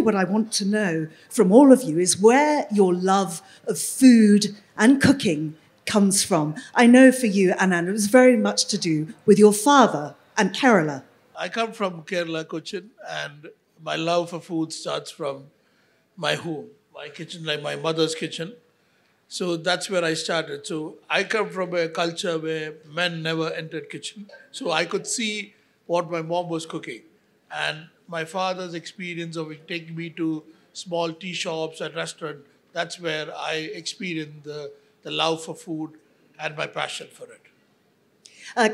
what I want to know from all of you is where your love of food and cooking comes from. I know for you, Anand, it was very much to do with your father and Kerala. I come from Kerala, Cochin, and my love for food starts from my home, my kitchen, like my mother's kitchen. So that's where I started. So I come from a culture where men never entered kitchen. So I could see what my mom was cooking. And my father's experience of taking me to small tea shops and restaurant, that's where I experienced the love for food and my passion for it.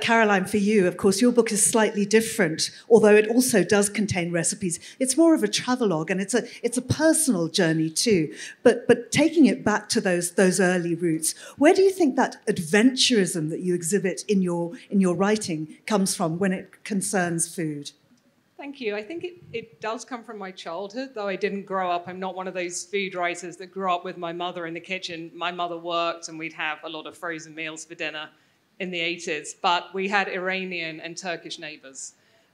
Caroline, for you, of course, your book is slightly different, although it also does contain recipes. It's more of a travelogue, and it's a personal journey too. But taking it back to those early roots, where do you think that adventurism that you exhibit in your writing comes from when it concerns food? Thank you. I think it does come from my childhood, though I didn't grow up. I'm not one of those food writers that grew up with my mother in the kitchen. My mother worked, and we'd have a lot of frozen meals for dinner in the 80s, but we had Iranian and Turkish neighbors.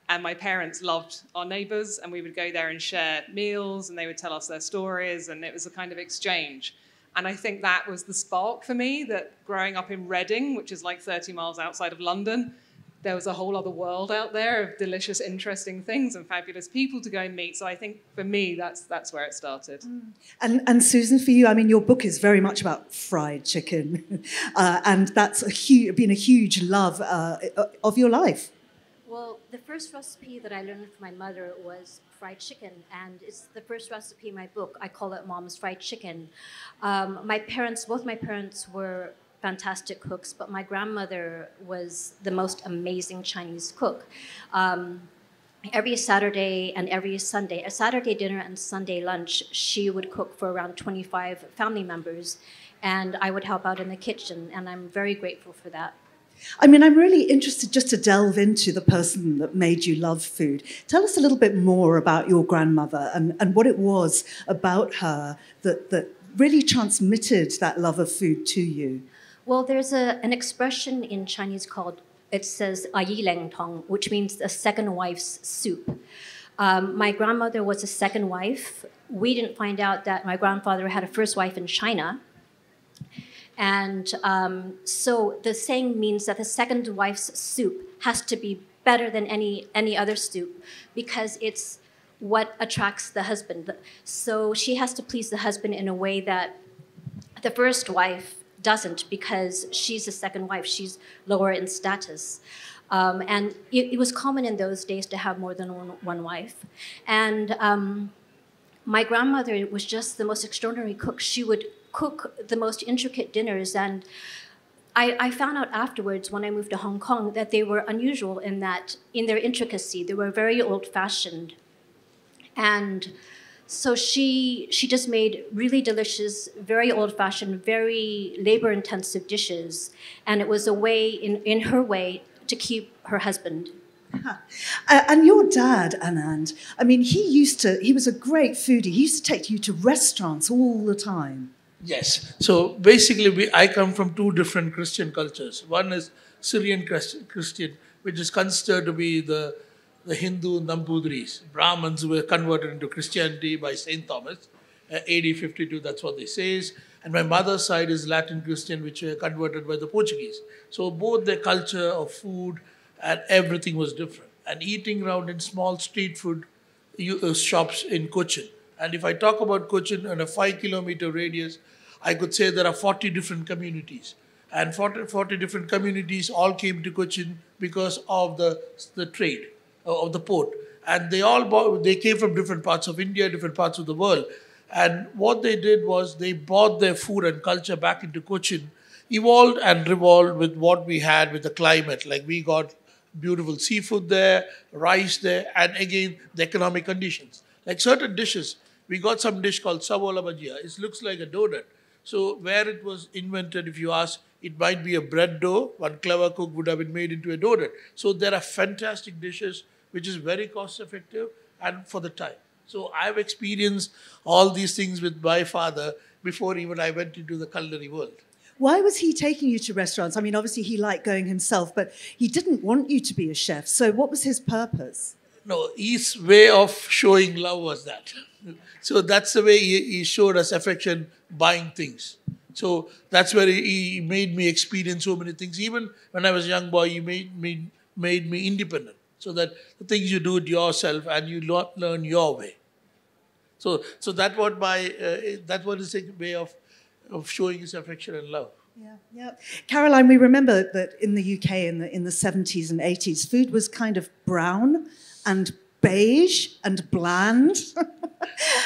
And my parents loved our neighbors, and we would go there and share meals, and they would tell us their stories, and it was a kind of exchange. And I think that was the spark for me, that growing up in Reading, which is like 30 miles outside of London, there was a whole other world out there of delicious, interesting things and fabulous people to go and meet. So I think for me, that's where it started. And Susan, for you, I mean, your book is very much about fried chicken, and that's been a huge love of your life. Well, the first recipe that I learned from my mother was fried chicken, and it's the first recipe in my book. I call it Mom's Fried Chicken. Both my parents were fantastic cooks, but my grandmother was the most amazing Chinese cook. Every Saturday and every Sunday, a Saturday dinner and Sunday lunch, she would cook for around 25 family members, and I would help out in the kitchen, and I'm very grateful for that. I mean, I'm really interested just to delve into the person that made you love food. Tell us a little bit more about your grandmother and what it was about her that really transmitted that love of food to you. Well, there's an expression in Chinese it says "ayi leng tong," which means a second wife's soup. My grandmother was a second wife. We didn't find out that my grandfather had a first wife in China. And so the saying means that the second wife's soup has to be better than any other soup because it's what attracts the husband. So she has to please the husband in a way that the first wife doesn't, because she's the second wife. She's lower in status. And it was common in those days to have more than one wife. And my grandmother was just the most extraordinary cook. She would cook the most intricate dinners. And I found out afterwards when I moved to Hong Kong that they were unusual in their intricacy. They were very old-fashioned. And so she just made really delicious, very old-fashioned, very labor-intensive dishes. And it was a way, in her way, to keep her husband. And your dad, Anand, I mean, he was a great foodie. He used to take you to restaurants all the time. Yes. So basically, I come from two different Christian cultures. One is Syrian Christian, which is considered to be the Hindu Nambudris. Brahmins were converted into Christianity by St. Thomas, AD 52, that's what they say. And my mother's side is Latin Christian, which were converted by the Portuguese. So both their culture of food and everything was different. And eating around in small street food shops in Cochin. And if I talk about Cochin in a 5-kilometer radius, I could say there are 40 different communities. And 40 different communities all came to Cochin because of the trade of the port. And they came from different parts of India, different parts of the world. And what they did was they brought their food and culture back into Cochin, evolved and revolved with what we had with the climate. Like we got beautiful seafood there, rice there, and again, the economic conditions. Like certain dishes, we got some dish called savola bhajia. It looks like a donut. So where it was invented, if you ask, it might be a bread dough. One clever cook would have been made into a donut. So there are fantastic dishes, which is very cost effective and for the time. So I've experienced all these things with my father before even I went into the culinary world. Why was he taking you to restaurants? I mean, obviously he liked going himself, but he didn't want you to be a chef. So what was his purpose? No, his way of showing love was that. So that's the way he showed us affection, buying things. So that's where he made me experience so many things. Even when I was a young boy, he made me independent. So that the things you do it yourself and you learn your way. So that what that was his way of showing his affection and love. Yeah, yeah. Caroline, we remember that in the UK in the 70s and 80s, food was kind of brown and beige and bland.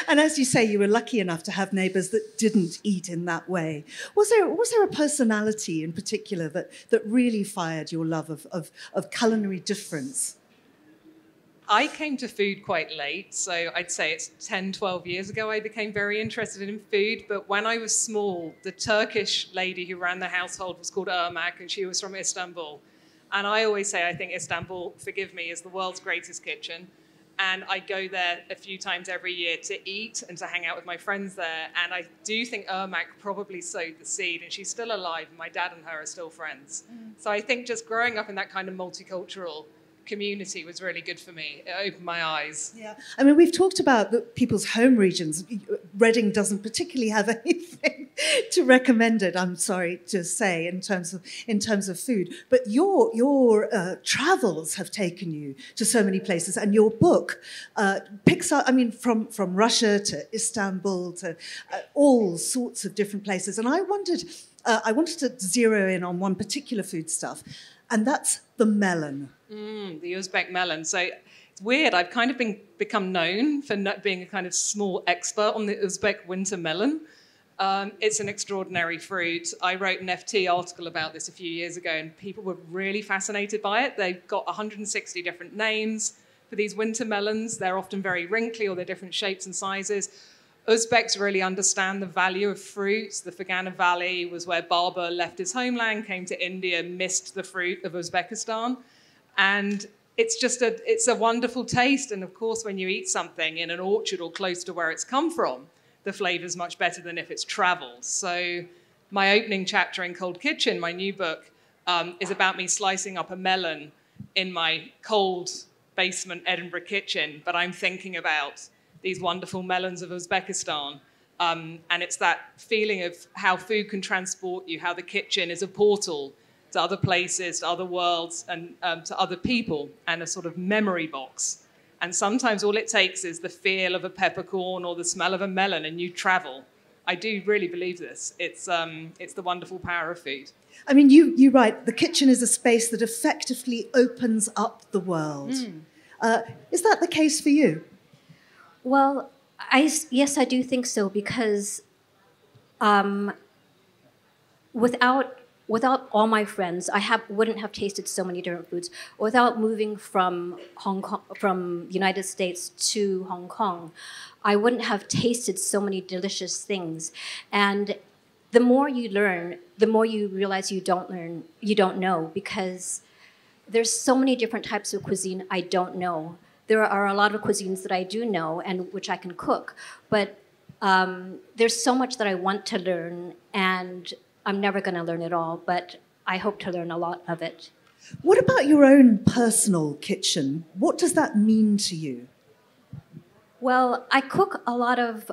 And as you say, you were lucky enough to have neighbours that didn't eat in that way. Was there a personality in particular that really fired your love of culinary difference? I came to food quite late, so I'd say it's 10, 12 years ago I became very interested in food. But when I was small, the Turkish lady who ran the household was called Irmak, and she was from Istanbul. And I always say I think Istanbul, forgive me, is the world's greatest kitchen. And I go there a few times every year to eat and to hang out with my friends there. And I do think Irmak probably sowed the seed, and she's still alive, and my dad and her are still friends. So I think just growing up in that kind of multicultural community was really good for me. It opened my eyes. Yeah, I mean, we've talked about people's home regions. Reading doesn't particularly have anything to recommend it, I'm sorry to say, in terms of food. But your travels have taken you to so many places, and your book picks up. I mean, from Russia to Istanbul to all sorts of different places. And I wanted to zero in on one particular foodstuff, and that's the melon. The Uzbek melon. So it's weird. I've kind of become known for being a kind of small expert on the Uzbek winter melon. It's an extraordinary fruit. I wrote an FT article about this a few years ago, and people were really fascinated by it. They've got 160 different names for these winter melons. They're often very wrinkly, or they're different shapes and sizes. Uzbeks really understand the value of fruits. The Fergana Valley was where Babur left his homeland, came to India, missed the fruit of Uzbekistan. And it's a wonderful taste. And of course, when you eat something in an orchard or close to where it's come from, the flavor's much better than if it's traveled. So my opening chapter in Cold Kitchen, my new book, is about me slicing up a melon in my cold basement Edinburgh kitchen. But I'm thinking about these wonderful melons of Uzbekistan. And it's that feeling of how food can transport you, how the kitchen is a portal to other places, to other worlds, and to other people, and a sort of memory box. And sometimes all it takes is the feel of a peppercorn or the smell of a melon, and you travel. I do really believe this. It's the wonderful power of food. I mean, you write, the kitchen is a space that effectively opens up the world. Is that the case for you? Well, yes, I do think so, because without all my friends, wouldn't have tasted so many different foods. Without moving from Hong Kong, from United States to Hong Kong, I wouldn't have tasted so many delicious things. And the more you learn, the more you realize you don't know, because there's so many different types of cuisine I don't know. There are a lot of cuisines that I do know and which I can cook, but there's so much that I want to learn, and I'm never going to learn it all, but I hope to learn a lot of it. What about your own personal kitchen? What does that mean to you? Well, I cook a lot of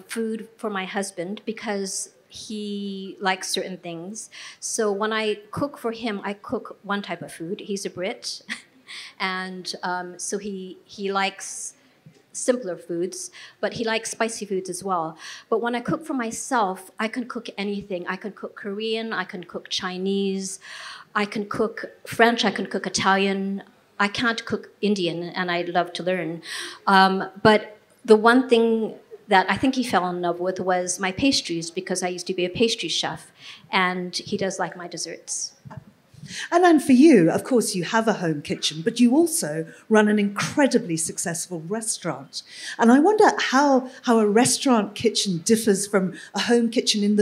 food for my husband because he likes certain things. So when I cook for him, I cook one type of food. He's a Brit, and so he likes simpler foods, but he likes spicy foods as well. But when I cook for myself, I can cook anything. I can cook Korean, I can cook Chinese, I can cook French, I can cook Italian. I can't cook Indian, and I'd love to learn. But the one thing that I think he fell in love with was my pastries, because I used to be a pastry chef, and he does like my desserts. And for you, of course, you have a home kitchen, but you also run an incredibly successful restaurant. And I wonder how a restaurant kitchen differs from a home kitchen in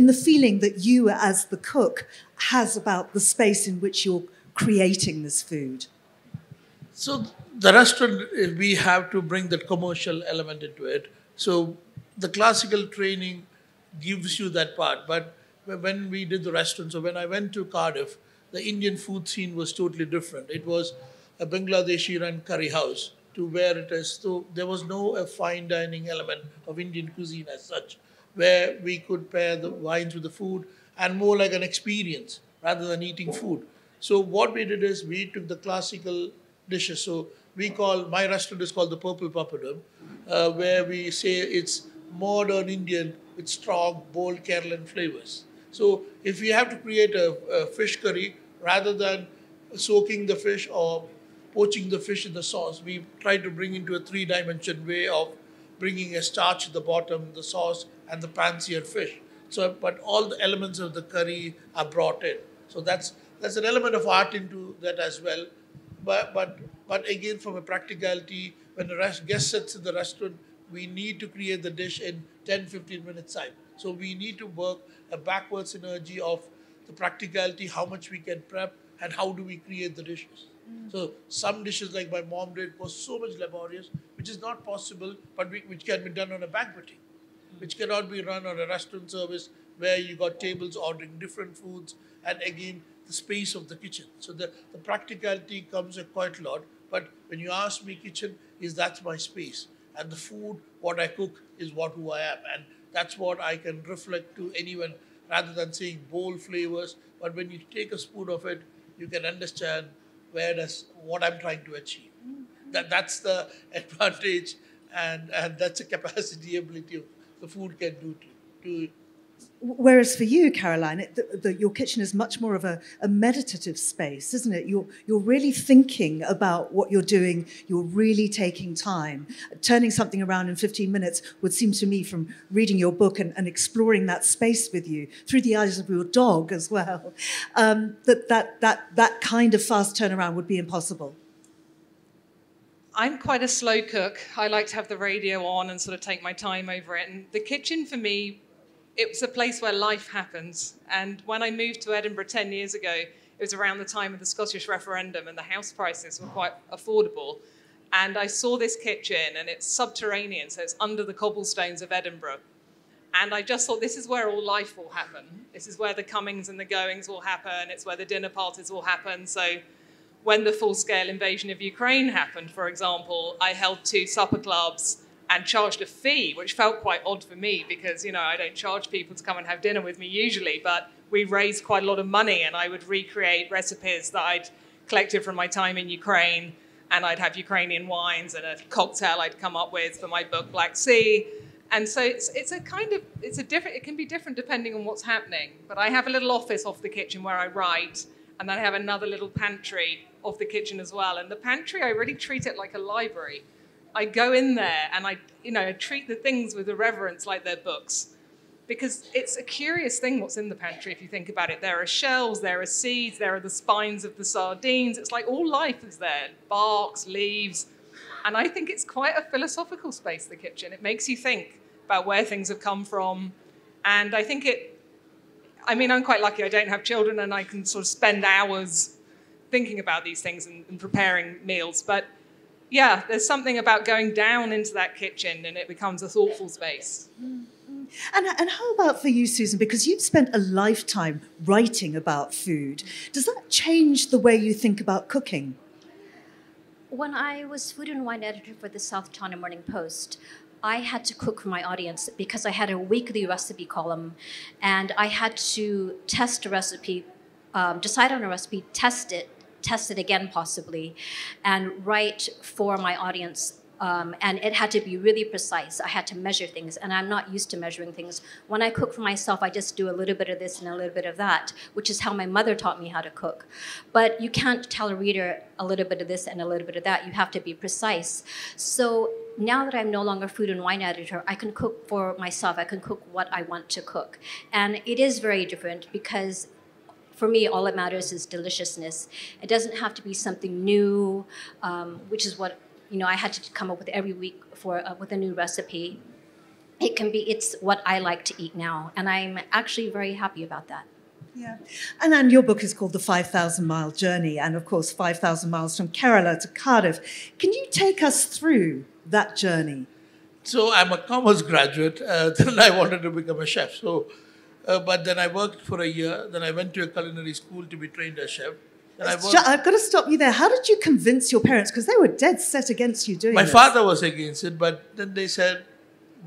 the feeling that you, as the cook, has about the space in which you're creating this food. So the restaurant, we have to bring that commercial element into it. So the classical training gives you that part. But when we did the restaurant, so when I went to Cardiff, the Indian food scene was totally different. It was a Bangladeshi-run curry house, to where it is. So there was no fine dining element of Indian cuisine as such, where we could pair the wines with the food and more like an experience rather than eating food. So what we did is we took the classical dishes. So my restaurant is called the Purple Papadum, where we say it's modern Indian with strong, bold Kerala flavors. So if we have to create a fish curry, rather than soaking the fish or poaching the fish in the sauce, we try to bring into a three-dimension way of bringing a starch at the bottom, the sauce, and the pan-seared fish. So, but all the elements of the curry are brought in. So that's an element of art into that as well. But again, from a practicality, when the guest sits in the restaurant, we need to create the dish in 10-15 minutes time. So we need to work a backward synergy of the practicality, how much we can prep, and how do we create the dishes. So some dishes like my mom did was so much laborious, which is not possible, but which can be done on a banqueting, which cannot be run on a restaurant service where you got tables ordering different foods, and again, the space of the kitchen. So the practicality comes quite a lot, but when you ask me, kitchen that's my space. And the food, what I cook, is who I am. And that's what I can reflect to anyone, rather than saying bold flavors. But when you take a spoon of it, you can understand what I'm trying to achieve. That's the advantage, and that's a capacity, ability of the food can do to Whereas for you, Caroline, your kitchen is much more of a meditative space, isn't it? You're really thinking about what you're doing. You're really taking time. Turning something around in 15 minutes would seem to me, from reading your book and exploring that space with you through the eyes of your dog as well, that kind of fast turnaround would be impossible. I'm quite a slow cook. I like to have the radio on and sort of take my time over it. And the kitchen for me, it was a place where life happens. And when I moved to Edinburgh 10 years ago, it was around the time of the Scottish referendum, and the house prices were quite affordable. And I saw this kitchen, and it's subterranean, so it's under the cobblestones of Edinburgh. And I just thought, this is where all life will happen. This is where the comings and the goings will happen. It's where the dinner parties will happen. So when the full-scale invasion of Ukraine happened, for example, I held 2 supper clubs and charged a fee, which felt quite odd for me because, I don't charge people to come and have dinner with me usually, but we raised quite a lot of money, and I would recreate recipes that I'd collected from my time in Ukraine, and I'd have Ukrainian wines and a cocktail I'd come up with for my book, Black Sea. And so it can be different depending on what's happening. But I have a little office off the kitchen where I write, and then I have another little pantry off the kitchen as well. And the pantry, I really treat it like a library. I go in there and I treat the things with a reverence like they're books, because it's a curious thing what's in the pantry if you think about it. There are shells, there are seeds, there are the spines of the sardines. It's like all life is there, barks, leaves. And I think it's quite a philosophical space, the kitchen. It makes you think about where things have come from. And I think I'm quite lucky I don't have children, and I can sort of spend hours thinking about these things and preparing meals. But yeah, there's something about going down into that kitchen and it becomes a thoughtful space. And how about for you, Susan? Because you've spent a lifetime writing about food. Does that change the way you think about cooking? When I was food and wine editor for the South China Morning Post, I had to cook for my audience because I had a weekly recipe column, and I had to test a recipe, decide on a recipe, test it again possibly, and write for my audience. And it had to be really precise. I had to measure things, and I'm not used to measuring things. When I cook for myself, I just do a little bit of this and a little bit of that, which is how my mother taught me how to cook. But you can't tell a reader a little bit of this and a little bit of that. You have to be precise. So now that I'm no longer food and wine editor, I can cook for myself. I can cook what I want to cook. And it is very different because for me, all that matters is deliciousness. It doesn't have to be something new, which is what I had to come up with every week with a new recipe. It's what I like to eat now, and I'm actually very happy about that. Yeah, and your book is called The 5,000-Mile Journey, and of course 5,000 miles from Kerala to Cardiff. Can you take us through that journey? So I'm a commerce graduate. Then I wanted to become a chef. But then I worked for a year. Then I went to a culinary school to be trained as chef. Then I worked. I've got to stop you there. How did you convince your parents? Because they were dead set against you doing My this. father was against it, but then they said,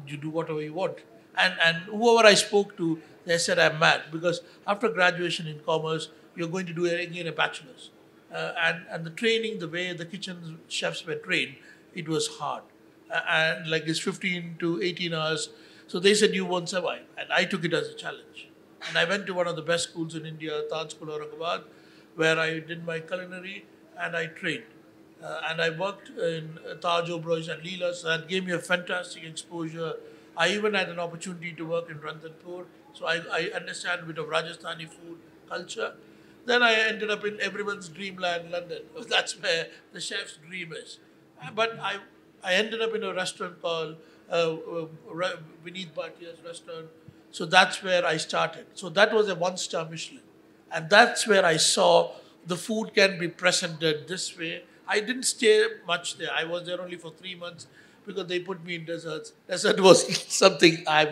you do whatever you want. And whoever I spoke to, they said I'm mad because after graduation in commerce, you're going to do again a bachelor's. And the training, the way the kitchen chefs were trained, it was hard. And like it's 15 to 18 hours. So they said you won't survive. And I took it as a challenge. And I went to one of the best schools in India, Taj School Aurangabad, where I did my culinary and I trained. And I worked in Taj, Oberoi and Leela's. That gave me a fantastic exposure. I even had an opportunity to work in Ranthambore. So I understand a bit of Rajasthani food culture. Then I ended up in everyone's dreamland, London. That's where the chef's dream is. But I ended up in a restaurant called Vineet Bhatia's restaurant. So that's where I started. So that was a 1-star Michelin. And that's where I saw the food can be presented this way. I didn't stay much there. I was there only for 3 months because they put me in desserts. Dessert was something I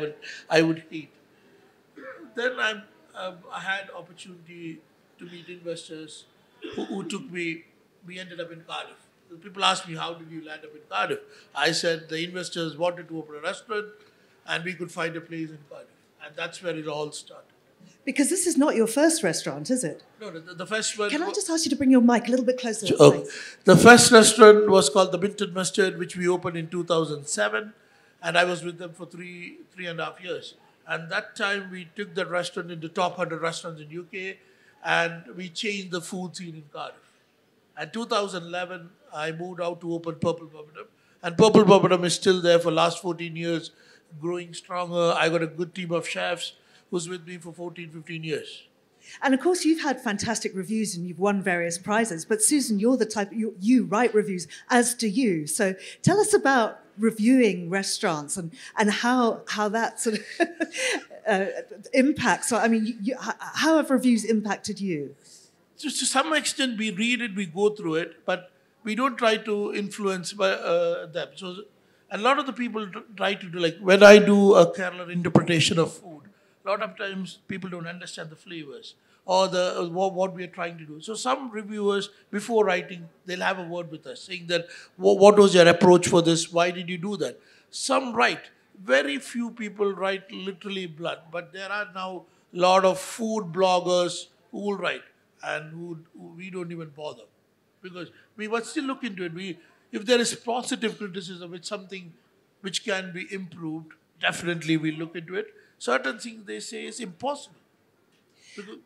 would eat. Then I had opportunity to meet investors who took me. We ended up in Cardiff. People ask me, how did you land up in Cardiff? I said the investors wanted to open a restaurant and we could find a place in Cardiff. And that's where it all started. Because this is not your first restaurant, is it? No, the first one... Can I just ask you to bring your mic a little bit closer, Oh, please? the first restaurant was called the Minton Mustard, which we opened in 2007. And I was with them for three and a half years. And that time we took the restaurant in the top 100 restaurants in UK. And we changed the food scene in Cardiff. And 2011, I moved out to open Purple Papadum. And Purple Papadum is still there for the last 14 years, growing stronger. I got a good team of chefs who's with me for 14, 15 years. And of course, you've had fantastic reviews and you've won various prizes. But Susan, you're the type, you write reviews, as do you. So tell us about reviewing restaurants and how that sort of impacts. So, I mean, how have reviews impacted you? To some extent, we read it, we go through it, but we don't try to influence them. So a lot of the people try to do, like when I do a Kerala interpretation of food, a lot of times people don't understand the flavors or what we are trying to do. So some reviewers, before writing, they'll have a word with us saying that, what was your approach for this? Why did you do that? Some write. Very few people write literally blunt, but there are now a lot of food bloggers who will write and who we don't even bother because we must still look into it. If there is positive criticism, it's something which can be improved, definitely we look into it. Certain things they say is impossible. Because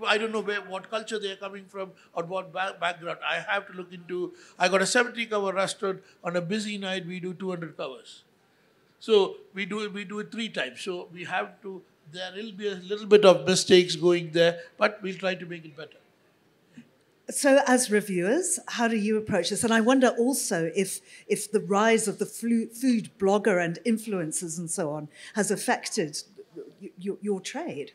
I don't know what culture they are coming from or what background. I have to look into, I got a 70-cover restaurant. On a busy night, we do 200 covers. So we do it 3 times. So we have to, there will be a little bit of mistakes going there, but we'll try to make it better. So as reviewers, how do you approach this? And I wonder also if the rise of the food blogger and influencers and so on has affected your trade.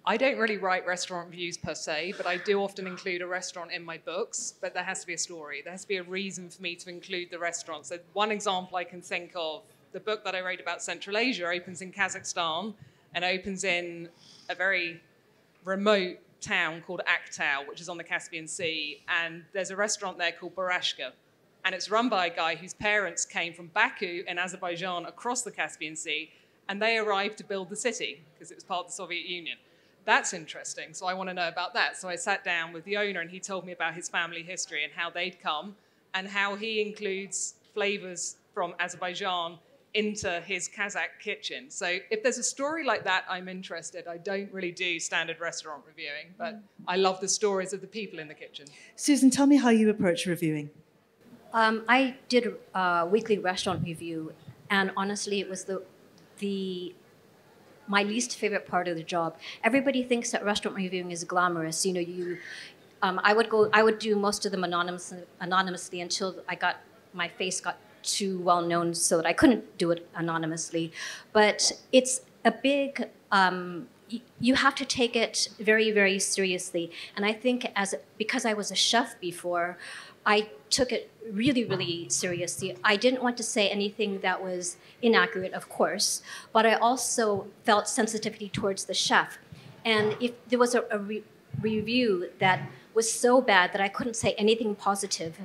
I don't really write restaurant reviews per se, but I do often include a restaurant in my books, but there has to be a story. There has to be a reason for me to include the restaurant. So one example I can think of, the book that I wrote about Central Asia opens in Kazakhstan and opens in a very remote town called Aktau, which is on the Caspian Sea. And there's a restaurant there called Barashka. And it's run by a guy whose parents came from Baku in Azerbaijan across the Caspian Sea, and they arrived to build the city because it was part of the Soviet Union. That's interesting, so I want to know about that. So I sat down with the owner and he told me about his family history and how they'd come and how he includes flavors from Azerbaijan into his Kazakh kitchen. So if there's a story like that, I'm interested. I don't really do standard restaurant reviewing, but I love the stories of the people in the kitchen. Susan, tell me how you approach reviewing. I did a weekly restaurant review, and honestly, it was my least favorite part of the job. Everybody thinks that restaurant reviewing is glamorous. You know, I would do most of them anonymously until my face got too well known so that I couldn't do it anonymously. But it's a big, you have to take it very, very seriously. And I think because I was a chef before, I took it really, really seriously. I didn't want to say anything that was inaccurate, of course, but I also felt sensitivity towards the chef. And if there was review that was so bad that I couldn't say anything positive,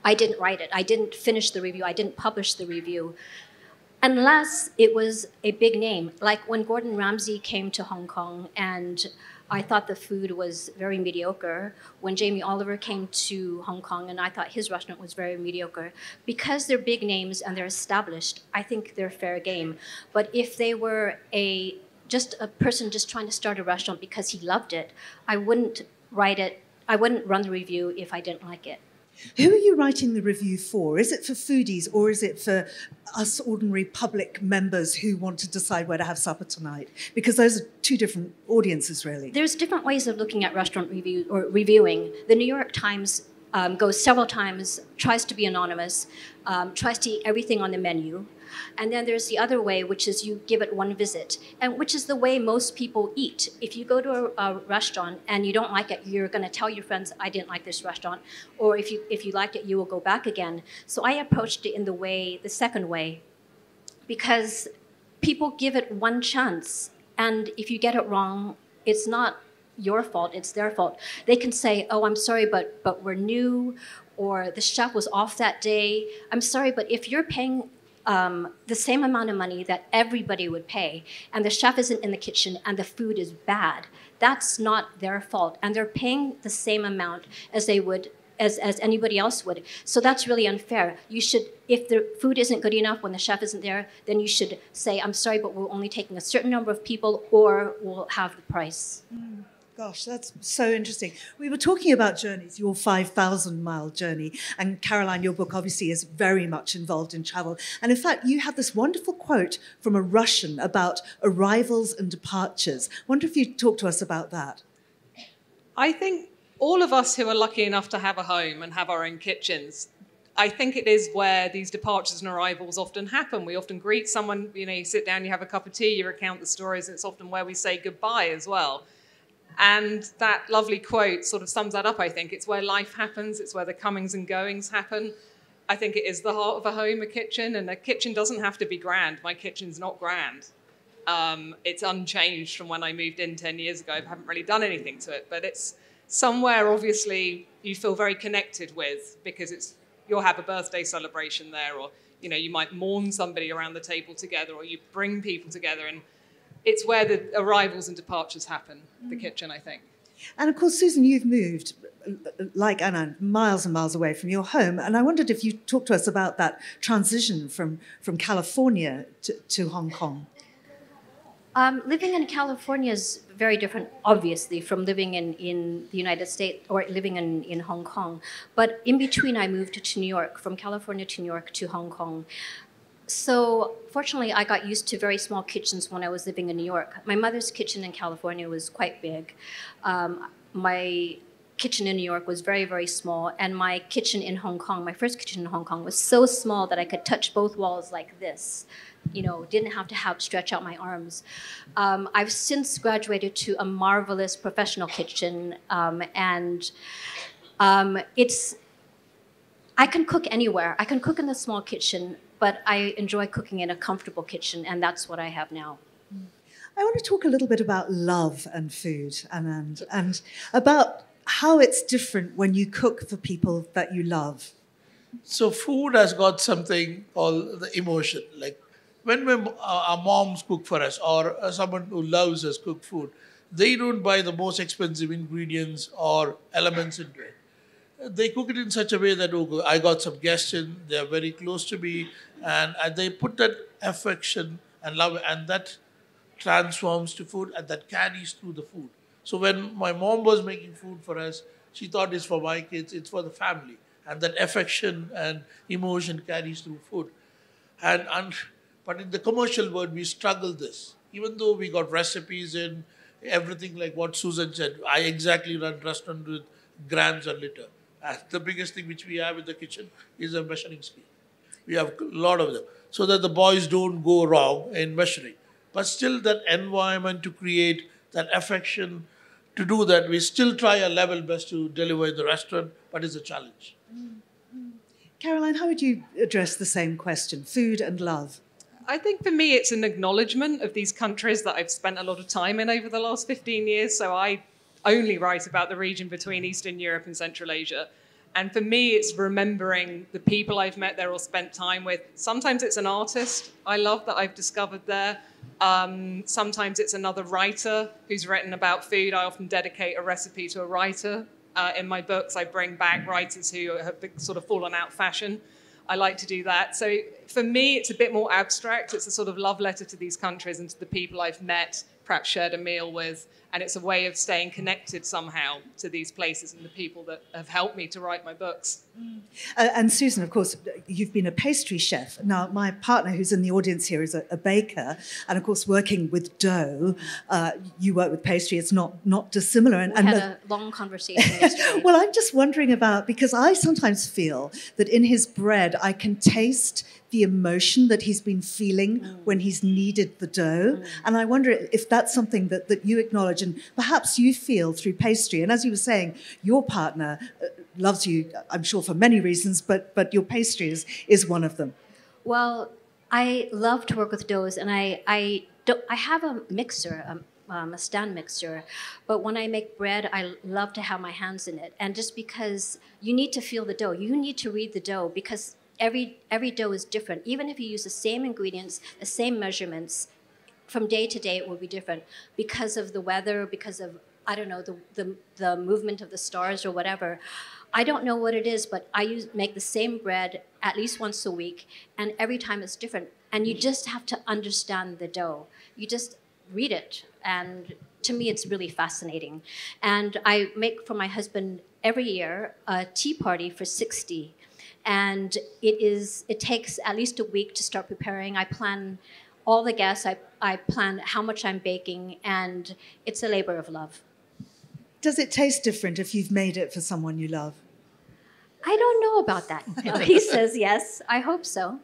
I didn't write it. I didn't finish the review. I didn't publish the review. Unless it was a big name. Like when Gordon Ramsay came to Hong Kong and I thought the food was very mediocre. When Jamie Oliver came to Hong Kong and I thought his restaurant was very mediocre. Because they're big names and they're established, I think they're fair game. But if they were just a person just trying to start a restaurant because he loved it, I wouldn't write it. I wouldn't run the review if I didn't like it. Who are you writing the review for? Is it for foodies or is it for us ordinary public members who want to decide where to have supper tonight? Because those are two different audiences, really. There's different ways of looking at restaurant review or reviewing. The New York Times goes several times, tries to be anonymous, tries to eat everything on the menu. And then there's the other way, which is you give it one visit, and which is the way most people eat. If you go to a restaurant and you don't like it, you're going to tell your friends, I didn't like this restaurant. Or if you liked it, you will go back again. So I approached it in the second way, because people give it one chance. And if you get it wrong, it's not your fault, it's their fault. They can say, oh, I'm sorry, but we're new, or the chef was off that day. I'm sorry, but if you're paying the same amount of money that everybody would pay, and the chef isn't in the kitchen and the food is bad, that's not their fault. And they're paying the same amount as they would, as anybody else would. So that's really unfair. You should, if the food isn't good enough when the chef isn't there, then you should say, I'm sorry, but we're only taking a certain number of people, or we'll have the price. Gosh, that's so interesting. We were talking about journeys, your 5,000-mile journey, and Caroline, your book obviously is very much involved in travel. And in fact, you had this wonderful quote from a Russian about arrivals and departures. I wonder if you'd talk to us about that. I think all of us who are lucky enough to have a home and have our own kitchens, I think it is where these departures and arrivals often happen. We often greet someone, you sit down, you have a cup of tea, you recount the stories, and it's often where we say goodbye as well. And that lovely quote sort of sums that up, I think. It's where life happens. It's where the comings and goings happen. I think it is the heart of a home, a kitchen. And a kitchen doesn't have to be grand. My kitchen's not grand. It's unchanged from when I moved in 10 years ago. I haven't really done anything to it. But it's somewhere, obviously, you feel very connected with, because you'll have a birthday celebration there, or you might mourn somebody around the table together, or you bring people together. And it's where the arrivals and departures happen, the kitchen, I think. And of course, Susan, you've moved, like Anna, miles and miles away from your home. And I wondered if you'd talk to us about that transition from California to Hong Kong. Living in California is very different, obviously, from living in the United States or living in Hong Kong. But in between, I moved to New York, from California to New York to Hong Kong. So fortunately, I got used to very small kitchens when I was living in New York. My mother's kitchen in California was quite big. My kitchen in New York was very, very small. And my kitchen in Hong Kong, my first kitchen in Hong Kong, was so small that I could touch both walls like this. Didn't have to stretch out my arms. I've since graduated to a marvelous professional kitchen. I can cook anywhere. I can cook in the small kitchen, but I enjoy cooking in a comfortable kitchen, and that's what I have now. I want to talk a little bit about love and food, Anand, and about how it's different when you cook for people that you love. So food has got something called the emotion. Like when our moms cook for us, or someone who loves us cook food, they don't buy the most expensive ingredients or elements into it. They cook it in such a way that, oh, I got some guests in, they're very close to me, and they put that affection and love, and that transforms to food, and that carries through the food. So when my mom was making food for us, she thought it's for my kids, it's for the family. And that affection and emotion carries through food. But in the commercial world, we struggle this. Even though we got recipes in, everything like what Susan said, I exactly run restaurant with grams or liter. The biggest thing which we have in the kitchen is a measuring scale. We have a lot of them, so that the boys don't go wrong in measuring. But still that environment to create that affection, to do that, we still try our level best to deliver in the restaurant, but it's a challenge. Caroline, how would you address the same question, food and love? I think for me, it's an acknowledgement of these countries that I've spent a lot of time in over the last 15 years. So I only write about the region between Eastern Europe and Central Asia. And for me, it's remembering the people I've met there or spent time with. Sometimes it's an artist I love that I've discovered there. Sometimes it's another writer who's written about food. I often dedicate a recipe to a writer. In my books, I bring back writers who have sort of fallen out fashion. I like to do that. So for me, it's a bit more abstract. It's a sort of love letter to these countries and to the people I've met, perhaps shared a meal with. And it's a way of staying connected somehow to these places and the people that have helped me to write my books. And Susan, of course, you've been a pastry chef. Now, my partner who's in the audience here is a baker. And of course, working with dough, you work with pastry. It's not dissimilar. We had a long conversation yesterday. Well, I'm just wondering about, because I sometimes feel that in his bread, I can taste the emotion that he's been feeling when he's kneaded the dough. And I wonder if that's something that you acknowledge and perhaps you feel through pastry. And as you were saying, your partner loves you, I'm sure, for many reasons, but your pastry is one of them. Well, I love to work with doughs, and I have a mixer, a stand mixer, but when I make bread, I love to have my hands in it. And just because you need to feel the dough, you need to read the dough, because every dough is different. Even if you use the same ingredients, the same measurements, from day to day it will be different because of the weather, because of, I don't know, the movement of the stars or whatever. I don't know what it is, but I make the same bread at least once a week, and every time it's different. And you just have to understand the dough. You just read it, and to me it's really fascinating. And I make for my husband every year a tea party for 60. And it takes at least a week to start preparing. I plan all the guests, I plan how much I'm baking, and it's a labor of love. Does it taste different if you've made it for someone you love? I don't know about that. He says yes. I hope so.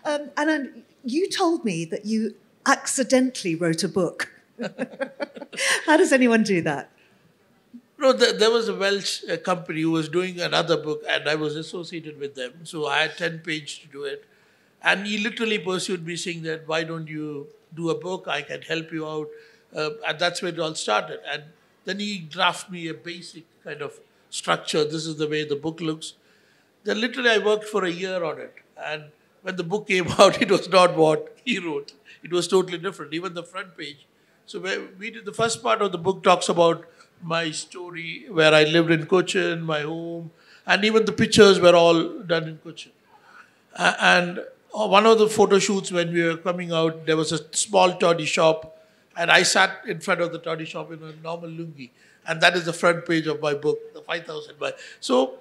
Yeah. And you told me that you accidentally wrote a book. How does anyone do that? No, there was a Welsh company who was doing another book, and I was associated with them. So I had 10 pages to do it. And he literally pursued me saying that, why don't you do a book? I can help you out. And that's where it all started. And then he drafted me a basic kind of structure. This is the way the book looks. Then literally I worked for a year on it. And when the book came out, it was not what he wrote. It was totally different, even the front page. So we did the first part of the book talks about my story, where I lived in Cochin, my home, and even the pictures were all done in Cochin. And one of the photo shoots when we were coming out, there was a small toddy shop, and I sat in front of the toddy shop in a normal lungi. And that is the front page of my book, the 5,000 by. So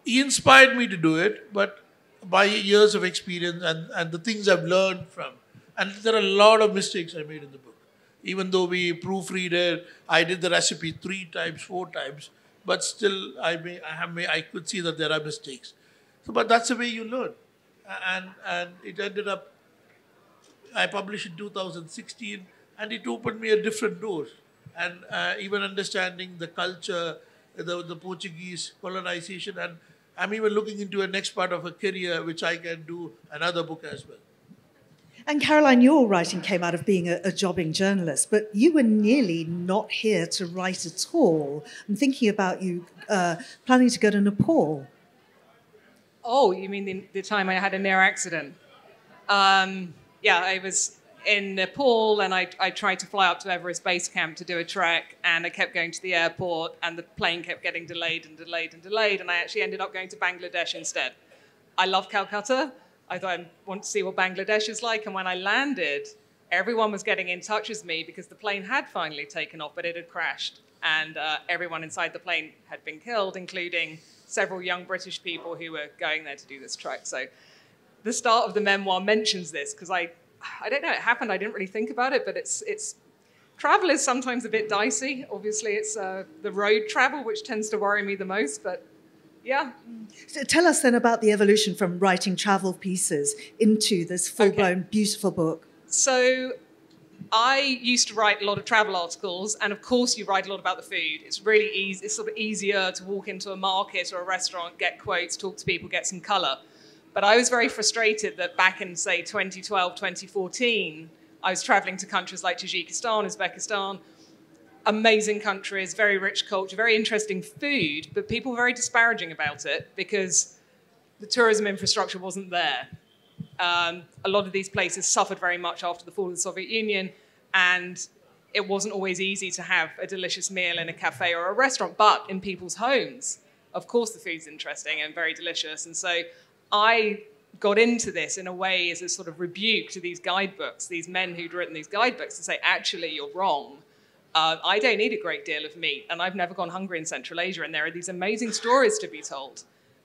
he inspired me to do it, but by years of experience and the things I've learned from. And there are a lot of mistakes I made in the book. Even though we proofread it, I did the recipe 3 times, 4 times, but still I could see that there are mistakes. So, but that's the way you learn. And it ended up, I published in 2016, and it opened me a different door. And even understanding the culture, the Portuguese colonization, and I'm even looking into a next part of a career, which I can do another book as well. And Caroline, your writing came out of being a jobbing journalist, but you were nearly not here to write at all. I'm thinking about you planning to go to Nepal. Oh, you mean the time I had a near accident? Yeah, I was in Nepal, and I tried to fly up to Everest Base Camp to do a trek, and I kept going to the airport, and the plane kept getting delayed and delayed and delayed, and I actually ended up going to Bangladesh instead. I love Calcutta. I thought I want to see what Bangladesh is like, and when I landed, everyone was getting in touch with me because the plane had finally taken off, but it had crashed, and everyone inside the plane had been killed, including several young British people who were going there to do this trek. So the start of the memoir mentions this, because I don't know, it happened, I didn't really think about it, but it's travel is sometimes a bit dicey. Obviously, it's the road travel, which tends to worry me the most, but yeah. So tell us then about the evolution from writing travel pieces into this full-blown, beautiful book. So I used to write a lot of travel articles, and of course you write a lot about the food. It's really easy, it's sort of easier to walk into a market or a restaurant, get quotes, talk to people, get some colour. But I was very frustrated that back in, say, 2012, 2014, I was traveling to countries like Tajikistan, Uzbekistan, amazing countries, very rich culture, very interesting food, but people were very disparaging about it because the tourism infrastructure wasn't there. A lot of these places suffered very much after the fall of the Soviet Union, and it wasn't always easy to have a delicious meal in a cafe or a restaurant, but in people's homes, of course the food's interesting and very delicious. And so I got into this in a way as a sort of rebuke to these guidebooks, these men who'd written these guidebooks, to say, actually, you're wrong. I don't eat a great deal of meat, and I've never gone hungry in Central Asia, and there are these amazing stories to be told.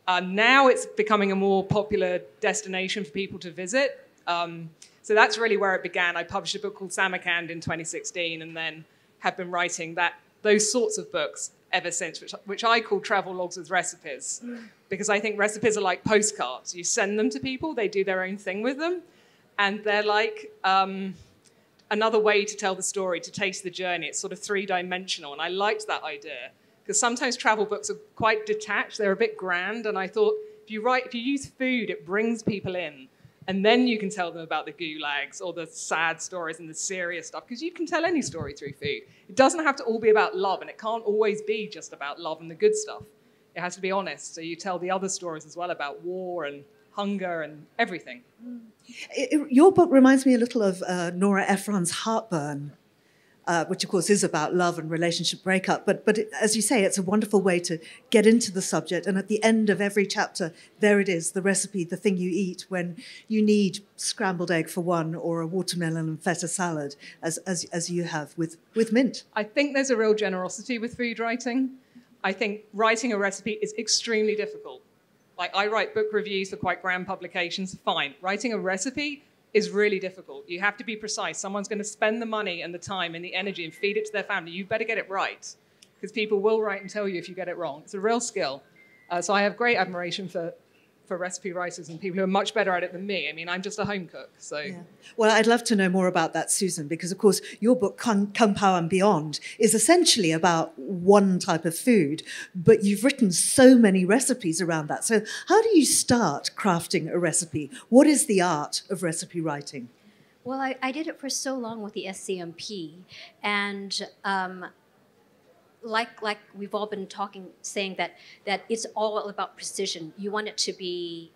Now it's becoming a more popular destination for people to visit. So that's really where it began. I published a book called Samarkand in 2016, and then have been writing those sorts of books ever since, which I call travel logs with recipes, because I think recipes are like postcards. You send them to people, they do their own thing with them, and they're like another way to tell the story, to taste the journey. It's sort of three-dimensional, and I liked that idea, because sometimes travel books are quite detached, they're a bit grand, and I thought if you use food, it brings people in. And then you can tell them about the gulags or the sad stories and the serious stuff, because you can tell any story through food. It doesn't have to all be about love, and it can't always be just about love and the good stuff. It has to be honest. So you tell the other stories as well about war and hunger and everything. Your book reminds me a little of Nora Ephron's Heartburn, which of course is about love and relationship breakup. But as you say, it's a wonderful way to get into the subject. And at the end of every chapter, there it is, the recipe, the thing you eat when you need scrambled egg for one or a watermelon and feta salad, as you have with mint. I think there's a real generosity with food writing. I think writing a recipe is extremely difficult. Like, I write book reviews for quite grand publications, fine. Writing a recipe is really difficult. You have to be precise. Someone's going to spend the money and the time and the energy and feed it to their family. You better get it right, because people will write and tell you if you get it wrong. It's a real skill. So I have great admiration for recipe writers and people who are much better at it than me. I mean, I'm just a home cook, so... Yeah. Well, I'd love to know more about that, Susan, because, of course, your book, Kung Pao and Beyond, is essentially about one type of food, but you've written so many recipes around that. So how do you start crafting a recipe? What is the art of recipe writing? Well, I did it for so long with the SCMP, and... Like we've all been saying that it's all about precision. You want it to be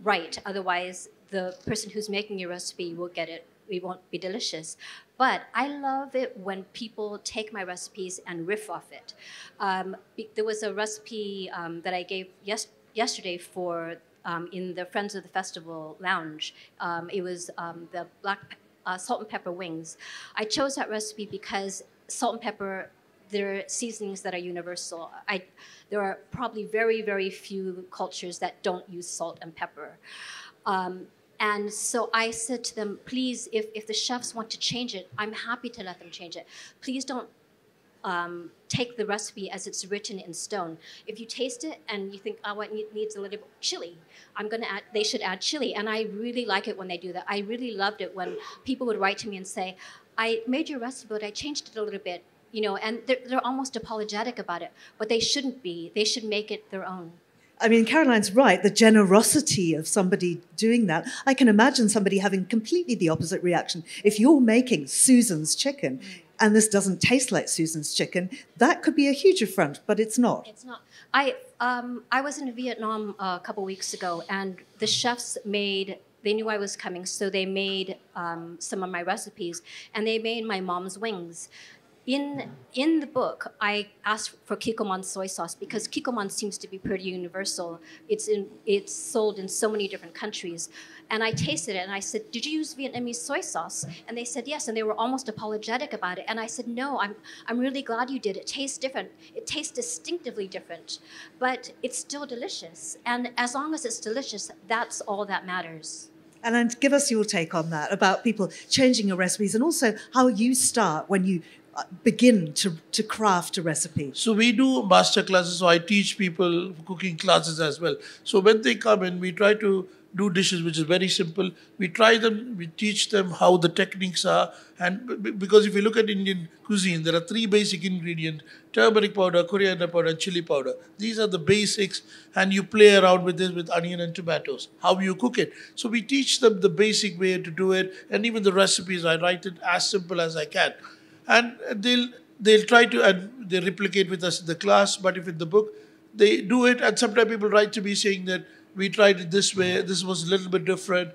right, otherwise the person who's making your recipe will get it. It won't be delicious. But I love it when people take my recipes and riff off it. There was a recipe that I gave yesterday for in the Friends of the Festival lounge. It was the black salt and pepper wings. I chose that recipe because salt and pepper, they're seasonings that are universal. There are probably very, very few cultures that don't use salt and pepper. And so I said to them, please, if the chefs want to change it, I'm happy to let them change it. Please don't take the recipe as it's written in stone. If you taste it and you think, oh, it needs a little bit chili, they should add chili. And I really like it when they do that. I really loved it when people would write to me and say, I made your recipe, but I changed it a little bit. You know, and they're almost apologetic about it, but they shouldn't be. They should make it their own. I mean, Caroline's right, the generosity of somebody doing that. I can imagine somebody having completely the opposite reaction. If you're making Susan's chicken and this doesn't taste like Susan's chicken, that could be a huge affront, but it's not. It's not. I was in Vietnam a couple weeks ago, and the chefs they knew I was coming, so they made some of my recipes, and they made my mom's wings. In the book, I asked for Kikkoman soy sauce because Kikkoman seems to be pretty universal. It's sold in so many different countries. And I tasted it and I said, did you use Vietnamese soy sauce? And they said yes, and they were almost apologetic about it. And I said, no, I'm really glad you did. It tastes different. It tastes distinctively different, but it's still delicious. And as long as it's delicious, that's all that matters. And give us your take on that, about people changing your recipes and also how you start when you begin to craft a recipe. So we do master classes, so I teach people cooking classes as well. So when they come in, we try to do dishes which is very simple. We teach them how the techniques are. And because if you look at Indian cuisine, there are 3 basic ingredients: turmeric powder, coriander powder, and chili powder. These are the basics, and you play around with this with onion and tomatoes, how you cook it. So we teach them the basic way to do it, and even the recipes, I write it as simple as I can. And they'll try to, and they replicate with us in the class, but if in the book, they do it, and sometimes people write to me saying that we tried it this way, this was a little bit different,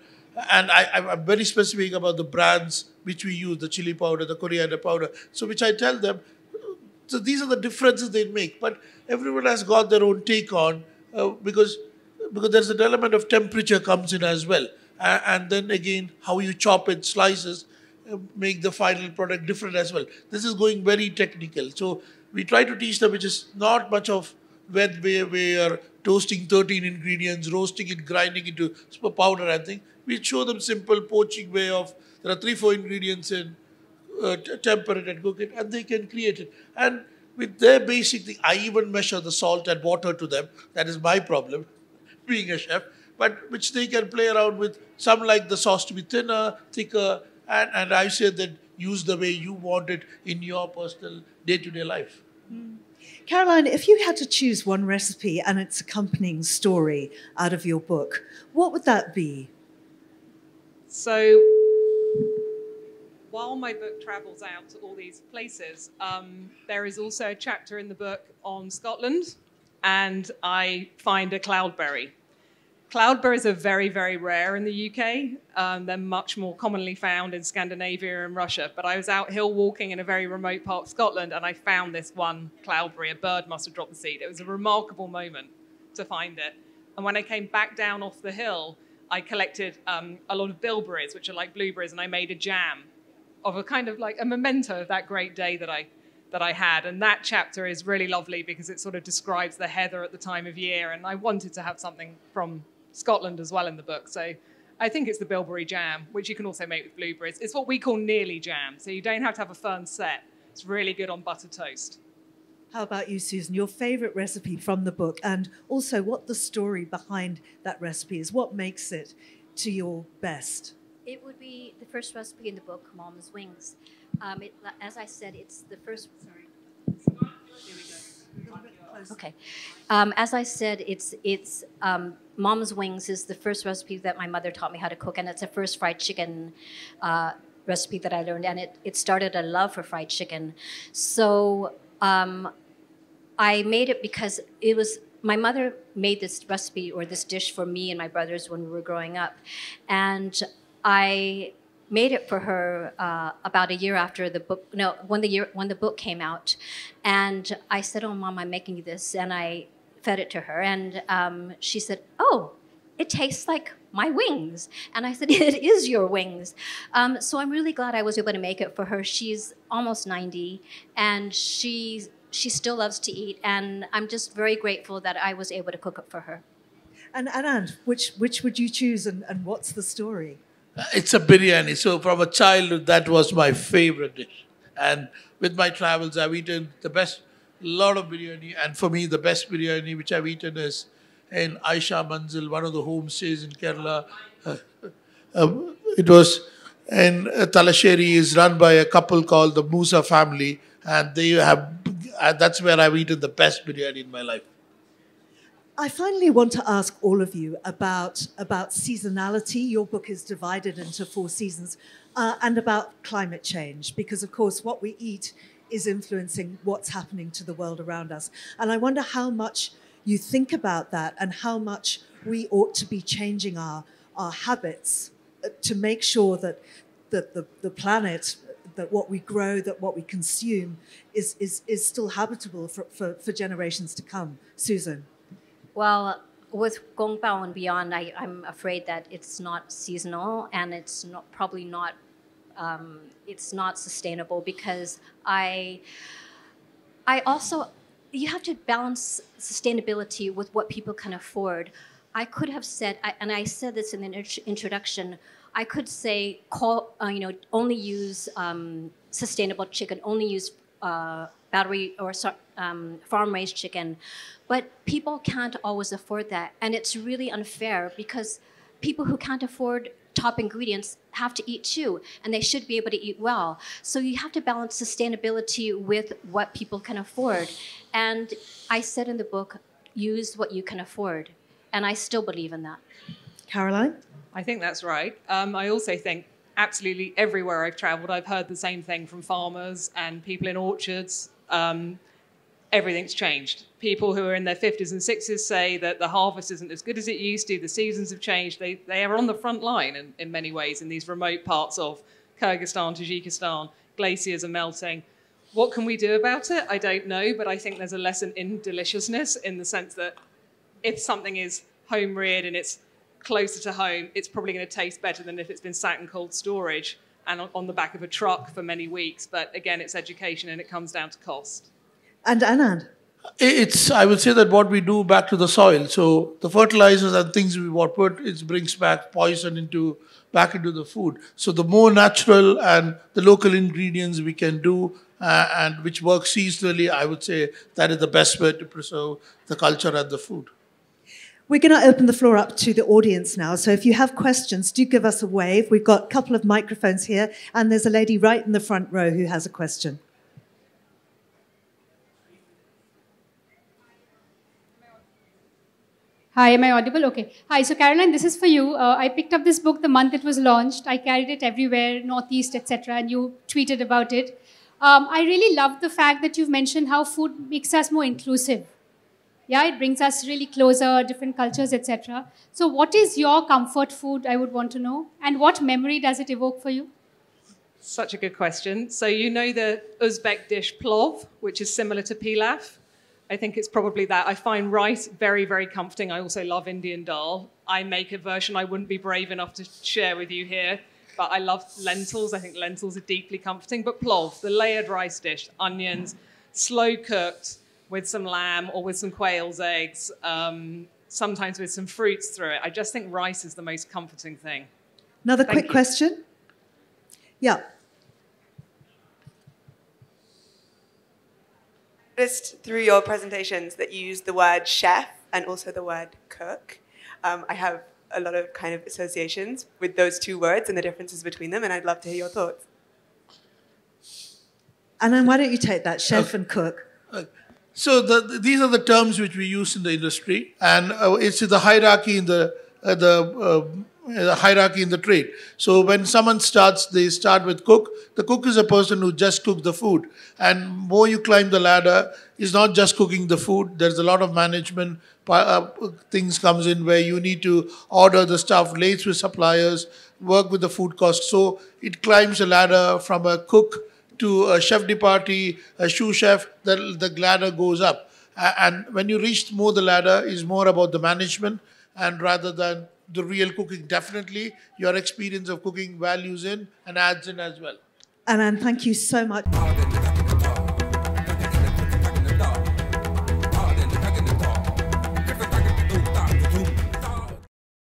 and I'm very specific about the brands which we use, the chili powder, the coriander powder, so which I tell them, so these are the differences they make, but everyone has got their own take on, because there's an element of temperature comes in as well, and then again, how you chop it, slices, make the final product different as well. This is going very technical. So we try to teach them, which is not much of where we are toasting 13 ingredients, roasting it, grinding into powder and thing. We show them simple poaching way of, there are 3-4 ingredients in, temper it and cook it, and they can create it. And with their basic thing, I even measure the salt and water to them. That is my problem, being a chef. But which they can play around with. Some like the sauce to be thinner, thicker, and I say that use the way you want it in your personal day-to-day life. Caroline, if you had to choose one recipe and its accompanying story out of your book, what would that be? So while my book travels out to all these places, there is also a chapter in the book on Scotland, and I find a cloudberry. Cloudberries are very, very rare in the UK. They're much more commonly found in Scandinavia and Russia. But I was out hill walking in a very remote part of Scotland, and I found this one cloudberry. A bird must have dropped the seed. It was a remarkable moment to find it. And when I came back down off the hill, I collected a lot of bilberries, which are like blueberries, and I made a jam of a kind of like a memento of that great day that I had. And that chapter is really lovely because it sort of describes the heather at the time of year. And I wanted to have something from Scotland as well in the book. So I think it's the bilberry jam, which you can also make with blueberries. It's what we call nearly jam. So you don't have to have a firm set. It's really good on butter toast. How about you, Susan? Your favourite recipe from the book, and also what the story behind that recipe is. What makes it to your best? It would be the first recipe in the book, Mom's Wings. As I said, it's the first. Sorry. Okay. As I said, it's Mom's Wings is the first recipe that my mother taught me how to cook, and it's the first fried chicken recipe that I learned, and it started a love for fried chicken. So I made it because it was my mother made this recipe or this dish for me and my brothers when we were growing up, and I made it for her about a year after the book. No, when the book came out, and I said, "Oh, Mom, I'm making you this," and I fed it to her, and she said, "Oh, it tastes like my wings," and I said, "It is your wings." So I'm really glad I was able to make it for her. She's almost 90, and she still loves to eat, and I'm just very grateful that I was able to cook it for her. And Anand, which would you choose, and what's the story? It's a biryani. So from a childhood, that was my favorite dish. And with my travels, I've eaten lot of biryani. And for me, the best biryani which I've eaten is in Aisha Manzil, one of the homestays in Kerala. It was in Talasheri, is run by a couple called the Musa family. And that's where I've eaten the best biryani in my life. I finally want to ask all of you about seasonality. Your book is divided into 4 seasons, and about climate change, because, of course, what we eat is influencing what's happening to the world around us. And I wonder how much you think about that and how much we ought to be changing our habits to make sure that the planet, that what we grow, that what we consume is still habitable for generations to come. Susan? Well, with Gongbao and beyond, I'm afraid that it's not seasonal, and it's probably not sustainable, because I also, you have to balance sustainability with what people can afford. I could have said, and I said this in the introduction, I could say, only use sustainable chicken, only use battery or farm-raised chicken. But people can't always afford that. And it's really unfair, because people who can't afford top ingredients have to eat too, and they should be able to eat well. So you have to balance sustainability with what people can afford. And I said in the book, use what you can afford. And I still believe in that. Caroline? I think that's right. I also think absolutely everywhere I've travelled, I've heard the same thing from farmers and people in orchards. Everything's changed. People who are in their 50s and 60s say that the harvest isn't as good as it used to, the seasons have changed. They are on the front line in many ways in these remote parts of Kyrgyzstan, Tajikistan. Glaciers are melting. What can we do about it? I don't know, but I think there's a lesson in deliciousness in the sense that if something is home-reared and it's closer to home, it's probably going to taste better than if it's been sat in cold storage and on the back of a truck for many weeks. But again, it's education and it comes down to cost. And Anand? I would say that what we do back to the soil. So the fertilizers and things we put, it brings back poison back into the food. So the more natural and the local ingredients we can do and which work seasonally, I would say that is the best way to preserve the culture and the food. We're going to open the floor up to the audience now. So if you have questions, do give us a wave. We've got a couple of microphones here, and there's a lady right in the front row who has a question. Hi, am I audible? Okay. Hi, so Caroline, this is for you. I picked up this book the month it was launched. I carried it everywhere, Northeast, etc., and you tweeted about it. I really loved the fact that you've mentioned how food makes us more inclusive. Yeah, it brings us really closer, different cultures, etc. So what is your comfort food, I would want to know? And what memory does it evoke for you? Such a good question. So you know the Uzbek dish plov, which is similar to pilaf? I think it's probably that. I find rice very, very comforting. I also love Indian dal. I make a version I wouldn't be brave enough to share with you here, but I love lentils. I think lentils are deeply comforting. But plov, the layered rice dish, onions, slow cooked with some lamb or with some quail's eggs, sometimes with some fruits through it. I just think rice is the most comforting thing. Another quick question? Yeah. Noticed through your presentations that you use the word chef and also the word cook. I have a lot of kind of associations with those two words and the differences between them, and I'd love to hear your thoughts. And then why don't you take that, chef and cook? So these are the terms which we use in the industry, and it's the hierarchy in the hierarchy in the trade. So when someone starts, they start with cook. The cook is a person who just cooks the food. And more you climb the ladder, is not just cooking the food. There's a lot of management things comes in where you need to order the stuff, liaise with suppliers, work with the food cost. So it climbs a ladder from a cook to a chef de partie, a sous chef, the ladder goes up. And when you reach more the ladder, is more about the management and rather than the real cooking. Definitely your experience of cooking values in and adds in as well. Anand, thank you so much.